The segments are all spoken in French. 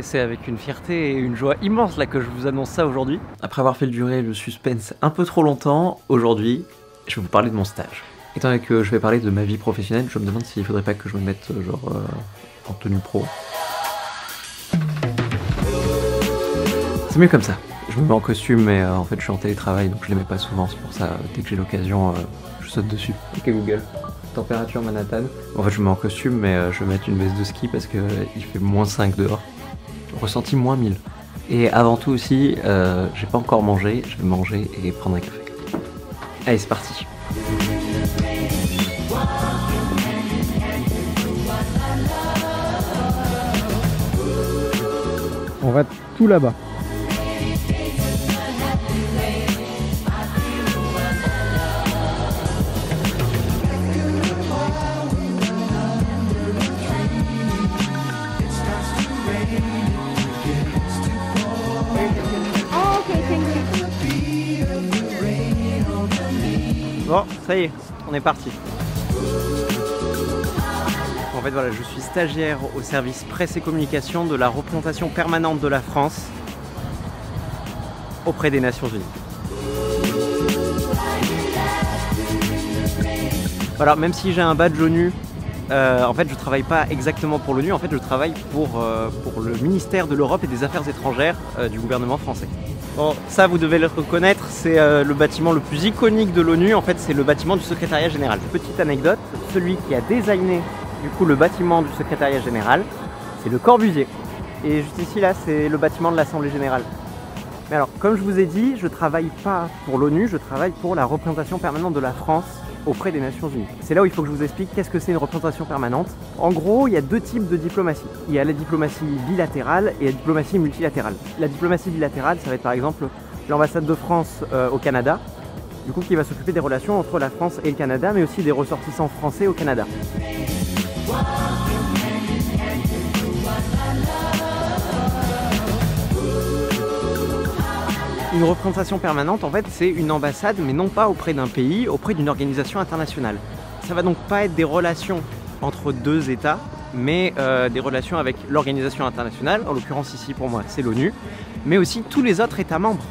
C'est avec une fierté et une joie immense là que je vous annonce ça aujourd'hui. Après avoir fait durer le suspense un peu trop longtemps, aujourd'hui, je vais vous parler de mon stage. Étant donné que je vais parler de ma vie professionnelle, je me demande s'il faudrait pas que je me mette en tenue pro. C'est mieux comme ça. Je me mets en costume mais en fait je suis en télétravail donc je les mets pas souvent, c'est pour ça dès que j'ai l'occasion je saute dessus. Ok Google, température Manhattan. En fait je me mets en costume mais je vais mettre une veste de ski parce que il fait -5 dehors. Ressenti -1000. Et avant tout aussi, j'ai pas encore mangé, je vais manger et prendre un café. Allez c'est parti. On va tout là-bas. Bon, ça y est, on est parti. En fait voilà, je suis stagiaire au service presse et communication de la représentation permanente de la France auprès des Nations Unies. Voilà, même si j'ai un badge ONU, en fait je travaille pas exactement pour l'ONU, en fait je travaille pour le ministère de l'Europe et des Affaires étrangères du gouvernement français. Bon, ça vous devez le reconnaître, c'est le bâtiment le plus iconique de l'ONU, en fait c'est le bâtiment du secrétariat général. Petite anecdote, celui qui a designé du coup le bâtiment du secrétariat général, c'est le Corbusier. Et juste ici là, c'est le bâtiment de l'Assemblée générale. Mais alors, comme je vous ai dit, je travaille pas pour l'ONU, je travaille pour la représentation permanente de la France auprès des Nations Unies. C'est là où il faut que je vous explique qu'est-ce que c'est une représentation permanente. En gros, il y a deux types de diplomatie. Il y a la diplomatie bilatérale et la diplomatie multilatérale. La diplomatie bilatérale, ça va être par exemple l'ambassade de France au Canada, du coup qui va s'occuper des relations entre la France et le Canada, mais aussi des ressortissants français au Canada. Une représentation permanente, en fait, c'est une ambassade, mais non pas auprès d'un pays, auprès d'une organisation internationale. Ça va donc pas être des relations entre deux États, mais des relations avec l'organisation internationale, en l'occurrence ici pour moi c'est l'ONU, mais aussi tous les autres États membres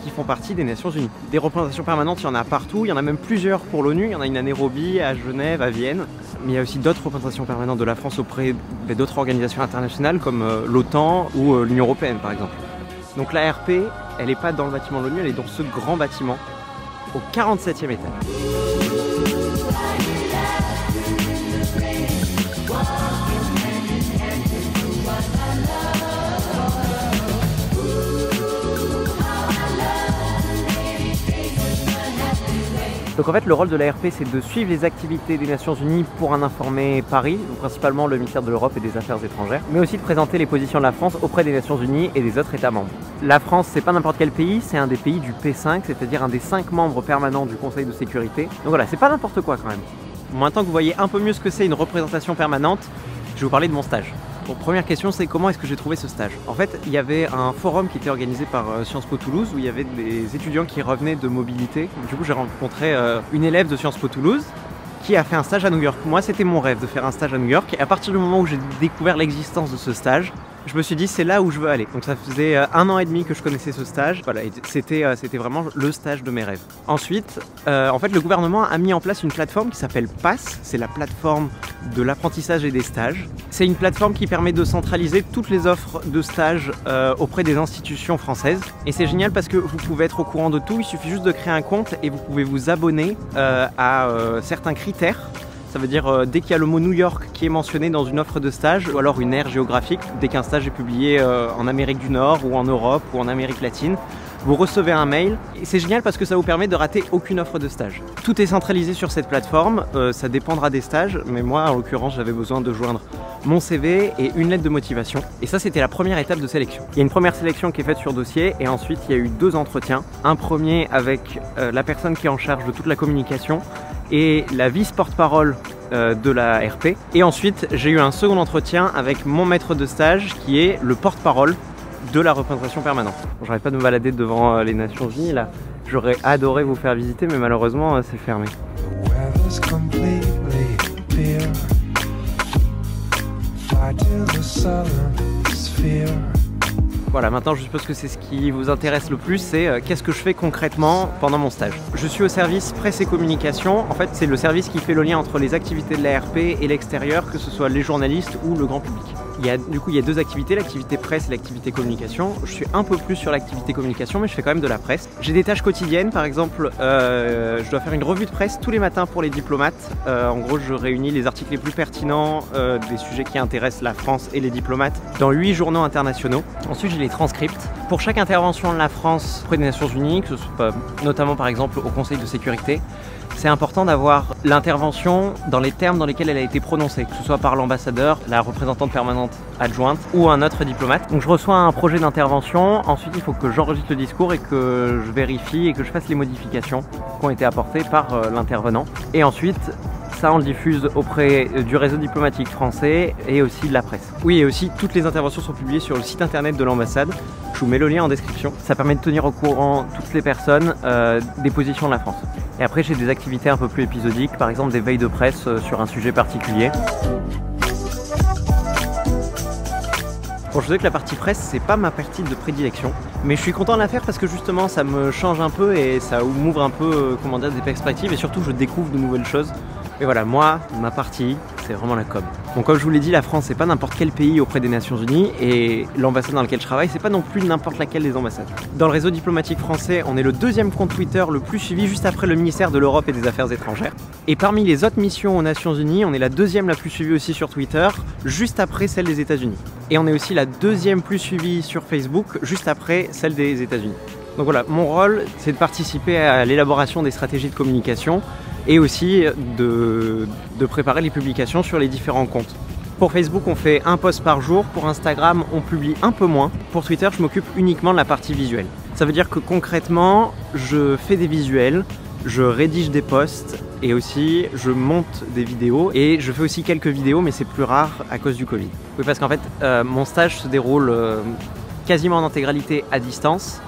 qui font partie des Nations Unies. Des représentations permanentes, il y en a partout, il y en a même plusieurs pour l'ONU, il y en a une à Nairobi, à Genève, à Vienne, mais il y a aussi d'autres représentations permanentes de la France auprès d'autres organisations internationales comme l'OTAN ou l'Union Européenne par exemple. Donc la RP, elle n'est pas dans le bâtiment de l'ONU, elle est dans ce grand bâtiment, au 47e étage. Donc en fait le rôle de l'ARP c'est de suivre les activités des Nations Unies pour en informer Paris, donc principalement le ministère de l'Europe et des Affaires étrangères, mais aussi de présenter les positions de la France auprès des Nations Unies et des autres États membres. La France c'est pas n'importe quel pays, c'est un des pays du P5, c'est-à-dire un des 5 membres permanents du Conseil de sécurité. Donc voilà, c'est pas n'importe quoi quand même. Maintenant que vous voyez un peu mieux ce que c'est une représentation permanente, je vais vous parler de mon stage. Bon, première question, c'est comment est-ce que j'ai trouvé ce stage? En fait, il y avait un forum qui était organisé par Sciences Po Toulouse où il y avait des étudiants qui revenaient de mobilité. Du coup, j'ai rencontré une élève de Sciences Po Toulouse qui a fait un stage à New York. Moi, c'était mon rêve de faire un stage à New York. Et à partir du moment où j'ai découvert l'existence de ce stage, je me suis dit c'est là où je veux aller. Donc ça faisait 1 an et demi que je connaissais ce stage. Voilà, c'était vraiment le stage de mes rêves. Ensuite, en fait, le gouvernement a mis en place une plateforme qui s'appelle PASS. C'est la plateforme de l'apprentissage et des stages. C'est une plateforme qui permet de centraliser toutes les offres de stages auprès des institutions françaises. Et c'est génial parce que vous pouvez être au courant de tout. Il suffit juste de créer un compte et vous pouvez vous abonner à certains critères. Ça veut dire dès qu'il y a le mot New York qui est mentionné dans une offre de stage ou alors une aire géographique, dès qu'un stage est publié en Amérique du Nord ou en Europe ou en Amérique latine, vous recevez un mail et c'est génial parce que ça vous permet de rater aucune offre de stage. Tout est centralisé sur cette plateforme, ça dépendra des stages, mais moi en l'occurrence j'avais besoin de joindre mon CV et une lettre de motivation. Et ça c'était la première étape de sélection. Il y a une première sélection qui est faite sur dossier et ensuite il y a eu 2 entretiens. Un premier avec la personne qui est en charge de toute la communication et la vice-porte-parole de la RP. Et ensuite j'ai eu un second entretien avec mon maître de stage qui est le porte-parole de la représentation permanente. Bon, j'arrête pas de me balader devant les Nations Unies là. J'aurais adoré vous faire visiter mais malheureusement c'est fermé. fly to the southern fear. Voilà, maintenant je suppose que c'est ce qui vous intéresse le plus, c'est qu'est-ce que je fais concrètement pendant mon stage. Je suis au service presse et communication. En fait, c'est le service qui fait le lien entre les activités de l'ARP et l'extérieur, que ce soit les journalistes ou le grand public. Du coup, il y a deux activités, l'activité presse et l'activité communication. Je suis un peu plus sur l'activité communication, mais je fais quand même de la presse. J'ai des tâches quotidiennes, par exemple, je dois faire une revue de presse tous les matins pour les diplomates. En gros, je réunis les articles les plus pertinents des sujets qui intéressent la France et les diplomates dans 8 journaux internationaux. Ensuite, j'ai les transcripts. Pour chaque intervention de la France auprès des Nations Unies, que ce soit notamment par exemple au Conseil de sécurité, c'est important d'avoir l'intervention dans les termes dans lesquels elle a été prononcée, que ce soit par l'ambassadeur, la représentante permanente adjointe ou un autre diplomate. Donc je reçois un projet d'intervention, ensuite il faut que j'enregistre le discours et que je vérifie et que je fasse les modifications qui ont été apportées par l'intervenant. Et ensuite, ça on le diffuse auprès du réseau diplomatique français et aussi de la presse. Oui, et aussi toutes les interventions sont publiées sur le site internet de l'ambassade. Je vous mets le lien en description. Ça permet de tenir au courant toutes les personnes des positions de la France. Et après j'ai des activités un peu plus épisodiques, par exemple des veilles de presse sur un sujet particulier. Bon, je sais que la partie presse, c'est pas ma partie de prédilection, mais je suis content de la faire parce que justement ça me change un peu et ça m'ouvre un peu, comment dire, des perspectives et surtout je découvre de nouvelles choses. Et voilà, moi, ma partie, c'est vraiment la com. Donc comme je vous l'ai dit, la France, c'est pas n'importe quel pays auprès des Nations Unies et l'ambassade dans laquelle je travaille, c'est pas non plus n'importe laquelle des ambassades. Dans le réseau diplomatique français, on est le deuxième compte Twitter le plus suivi juste après le ministère de l'Europe et des Affaires étrangères. Et parmi les autres missions aux Nations Unies, on est la deuxième la plus suivie aussi sur Twitter, juste après celle des États-Unis. Et on est aussi la deuxième plus suivie sur Facebook, juste après celle des États-Unis. Donc voilà, mon rôle, c'est de participer à l'élaboration des stratégies de communication et aussi de préparer les publications sur les différents comptes. Pour Facebook, on fait un post par jour. Pour Instagram, on publie un peu moins. Pour Twitter, je m'occupe uniquement de la partie visuelle. Ça veut dire que concrètement, je fais des visuels, je rédige des posts et aussi je monte des vidéos. Et je fais aussi quelques vidéos, mais c'est plus rare à cause du Covid. Oui, parce qu'en fait, mon stage se déroule quasiment en intégralité à distance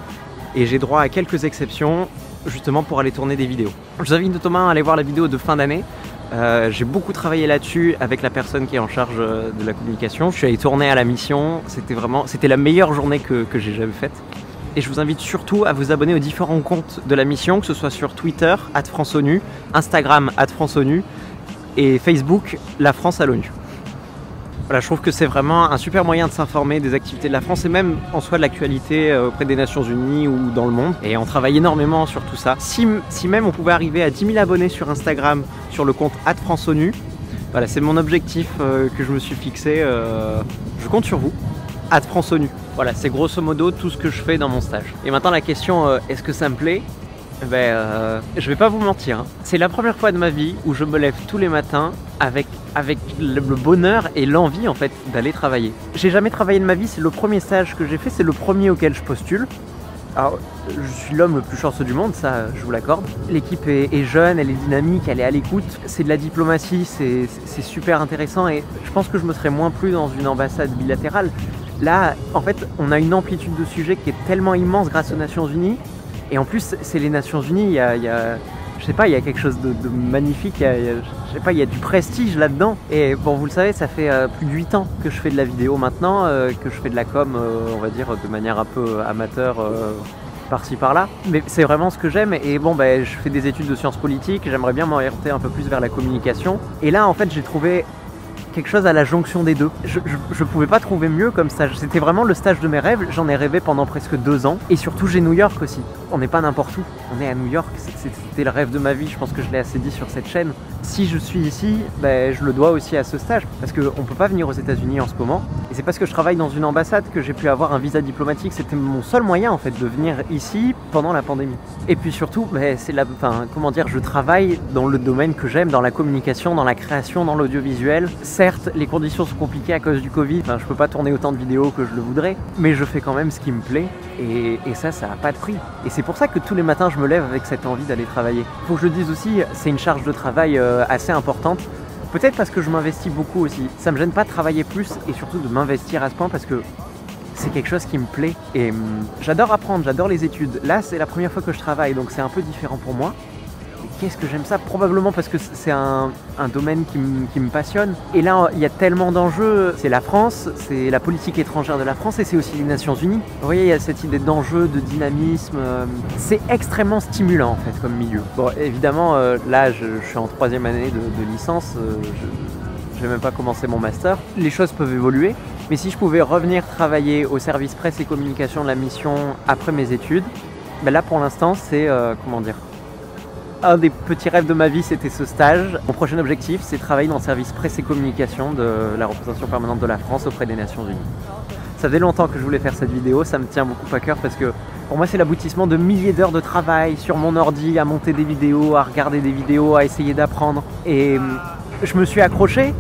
et j'ai droit à quelques exceptions justement pour aller tourner des vidéos. Je vous invite notamment à aller voir la vidéo de fin d'année. J'ai beaucoup travaillé là-dessus avec la personne qui est en charge de la communication. Je suis allé tourner à la mission, c'était la meilleure journée que j'ai jamais faite. Et je vous invite surtout à vous abonner aux différents comptes de la mission, que ce soit sur Twitter, @FranceONU, Instagram, @FranceONU et Facebook, La France à l'ONU. Voilà, je trouve que c'est vraiment un super moyen de s'informer des activités de la France et même en soi de l'actualité auprès des Nations Unies ou dans le monde. Et on travaille énormément sur tout ça. Si même on pouvait arriver à 10 000 abonnés sur Instagram, sur le compte @FranceONU, voilà, c'est mon objectif que je me suis fixé. Je compte sur vous. @FranceONU. Voilà, c'est grosso modo tout ce que je fais dans mon stage. Et maintenant la question, est-ce que ça me plaît ? Je vais pas vous mentir, hein. C'est la première fois de ma vie où je me lève tous les matins avec le bonheur et l'envie en fait d'aller travailler. J'ai jamais travaillé de ma vie, c'est le premier stage que j'ai fait, c'est le premier auquel je postule. Alors, je suis l'homme le plus chanceux du monde, ça je vous l'accorde. L'équipe est jeune, elle est dynamique, elle est à l'écoute. C'est de la diplomatie, c'est super intéressant et je pense que je me serais moins plu dans une ambassade bilatérale. Là, en fait, on a une amplitude de sujets qui est tellement immense grâce aux Nations Unies. Et en plus, c'est les Nations Unies, je sais pas, il y a quelque chose de magnifique, je sais pas, il y a du prestige là-dedans. Et bon, vous le savez, ça fait plus de 8 ans que je fais de la vidéo maintenant, que je fais de la com, on va dire, de manière un peu amateur, par-ci par-là. Mais c'est vraiment ce que j'aime. Et bon, je fais des études de sciences politiques, j'aimerais bien m'orienter un peu plus vers la communication. Et là, en fait, j'ai trouvé quelque chose à la jonction des deux. Je pouvais pas trouver mieux comme stage. C'était vraiment le stage de mes rêves. J'en ai rêvé pendant presque 2 ans. Et surtout, j'ai New York aussi. On n'est pas n'importe où. On est à New York. C'était le rêve de ma vie. Je pense que je l'ai assez dit sur cette chaîne. Si je suis ici, je le dois aussi à ce stage. Parce qu'on peut pas venir aux États-Unis en ce moment. Et c'est parce que je travaille dans une ambassade que j'ai pu avoir un visa diplomatique. C'était mon seul moyen en fait de venir ici pendant la pandémie. Et puis surtout, je travaille dans le domaine que j'aime, dans la communication, dans la création, dans l'audiovisuel. Certes, les conditions sont compliquées à cause du Covid, je peux pas tourner autant de vidéos que je le voudrais, mais je fais quand même ce qui me plaît, et ça n'a pas de prix. Et c'est pour ça que tous les matins je me lève avec cette envie d'aller travailler. Faut que je le dise aussi, c'est une charge de travail assez importante, peut-être parce que je m'investis beaucoup aussi. Ça me gêne pas de travailler plus, et surtout de m'investir à ce point, parce que c'est quelque chose qui me plaît, et j'adore apprendre, j'adore les études. Là, c'est la première fois que je travaille, donc c'est un peu différent pour moi. qu'est-ce que j'aime ça? Probablement parce que c'est un domaine qui me passionne. Et là, il y a tellement d'enjeux. C'est la France, c'est la politique étrangère de la France et c'est aussi les Nations Unies. Vous voyez, il y a cette idée d'enjeu, de dynamisme. C'est extrêmement stimulant en fait comme milieu. Bon, évidemment, là, je suis en 3e année de licence. Je n'ai même pas commencé mon master. Les choses peuvent évoluer. Mais si je pouvais revenir travailler au service presse et communication de la mission après mes études, ben là pour l'instant c'est, comment dire, un des petits rêves de ma vie, c'était ce stage. Mon prochain objectif, c'est travailler dans le service presse et communication de la représentation permanente de la France auprès des Nations Unies. Ça faisait longtemps que je voulais faire cette vidéo, ça me tient beaucoup à cœur parce que pour moi c'est l'aboutissement de milliers d'heures de travail sur mon ordi, à monter des vidéos, à regarder des vidéos, à essayer d'apprendre. Et je me suis accroché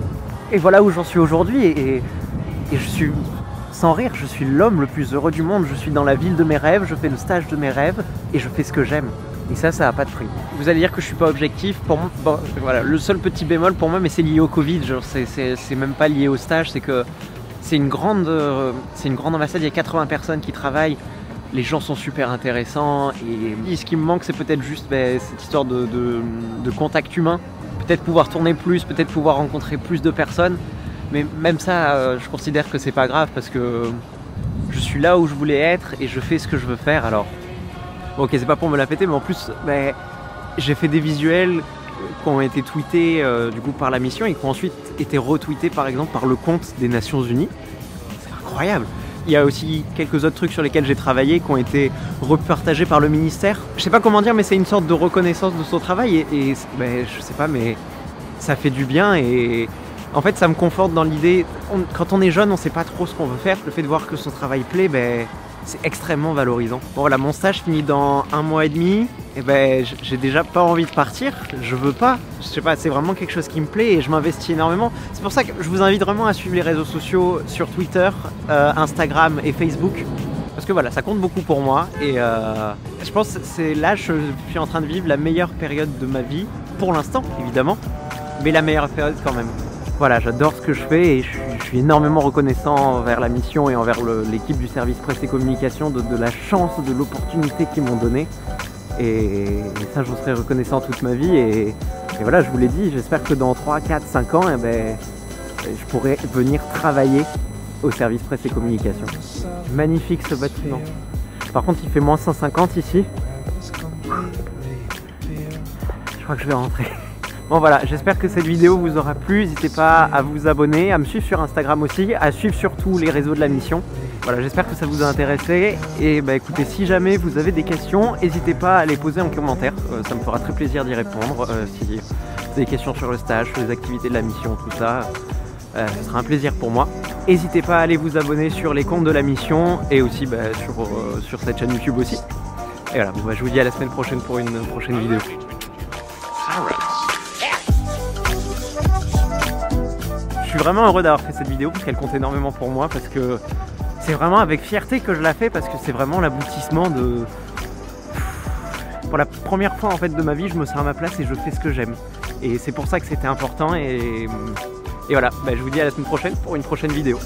et voilà où j'en suis aujourd'hui et je suis, sans rire, je suis l'homme le plus heureux du monde. Je suis dans la ville de mes rêves, je fais le stage de mes rêves et je fais ce que j'aime. Et ça n'a pas de prix. Vous allez dire que je suis pas objectif. Pour moi, bon, voilà, le seul petit bémol pour moi, mais c'est lié au Covid. C'est même pas lié au stage. C'est que c'est une grande ambassade. Il y a 80 personnes qui travaillent. Les gens sont super intéressants. Et ce qui me manque, c'est peut-être juste cette histoire de contact humain. Peut-être pouvoir tourner plus, peut-être pouvoir rencontrer plus de personnes. Mais même ça, je considère que c'est pas grave parce que je suis là où je voulais être et je fais ce que je veux faire. Alors. Ok, c'est pas pour me la péter, mais en plus, j'ai fait des visuels qui ont été tweetés du coup par la mission et qui ont ensuite été retweetés par exemple par le compte des Nations Unies. C'est incroyable. Il y a aussi quelques autres trucs sur lesquels j'ai travaillé qui ont été repartagés par le ministère. Je sais pas comment dire, mais c'est une sorte de reconnaissance de son travail et je sais pas, mais ça fait du bien et en fait ça me conforte dans l'idée. Quand on est jeune, on sait pas trop ce qu'on veut faire. Le fait de voir que son travail plaît, c'est extrêmement valorisant. Bon voilà, mon stage finit dans 1 mois et demi. Et j'ai déjà pas envie de partir. Je veux pas. Je sais pas, c'est vraiment quelque chose qui me plaît et je m'investis énormément. C'est pour ça que je vous invite vraiment à suivre les réseaux sociaux sur Twitter, Instagram et Facebook. Parce que voilà, ça compte beaucoup pour moi. Et je pense que c'est là, je suis en train de vivre la meilleure période de ma vie. Pour l'instant, évidemment. Mais la meilleure période quand même. Voilà, j'adore ce que je fais et je suis énormément reconnaissant envers la mission et envers l'équipe du service presse et communication de la chance, de l'opportunité qu'ils m'ont donnée. Et ça, je vous serai reconnaissant toute ma vie. Et voilà, je vous l'ai dit, j'espère que dans 3, 4, 5 ans, je pourrai venir travailler au service presse et communication. Magnifique ce bâtiment. Par contre, il fait moins 150 ici. Je crois que je vais rentrer. Bon voilà, j'espère que cette vidéo vous aura plu. N'hésitez pas à vous abonner, à me suivre sur Instagram aussi, à suivre surtout les réseaux de la mission. Voilà, j'espère que ça vous a intéressé. Et écoutez, si jamais vous avez des questions, n'hésitez pas à les poser en commentaire. Ça me fera très plaisir d'y répondre. Si vous avez des questions sur le stage, sur les activités de la mission, tout ça, ce sera un plaisir pour moi. N'hésitez pas à aller vous abonner sur les comptes de la mission et aussi sur cette chaîne YouTube aussi. Et voilà, je vous dis à la semaine prochaine pour une prochaine vidéo. Je suis vraiment heureux d'avoir fait cette vidéo parce qu'elle compte énormément pour moi, parce que c'est vraiment avec fierté que je la fais, parce que c'est vraiment l'aboutissement de... Pour la première fois en fait de ma vie, je me sens à ma place et je fais ce que j'aime. Et c'est pour ça que c'était important et voilà, je vous dis à la semaine prochaine pour une prochaine vidéo.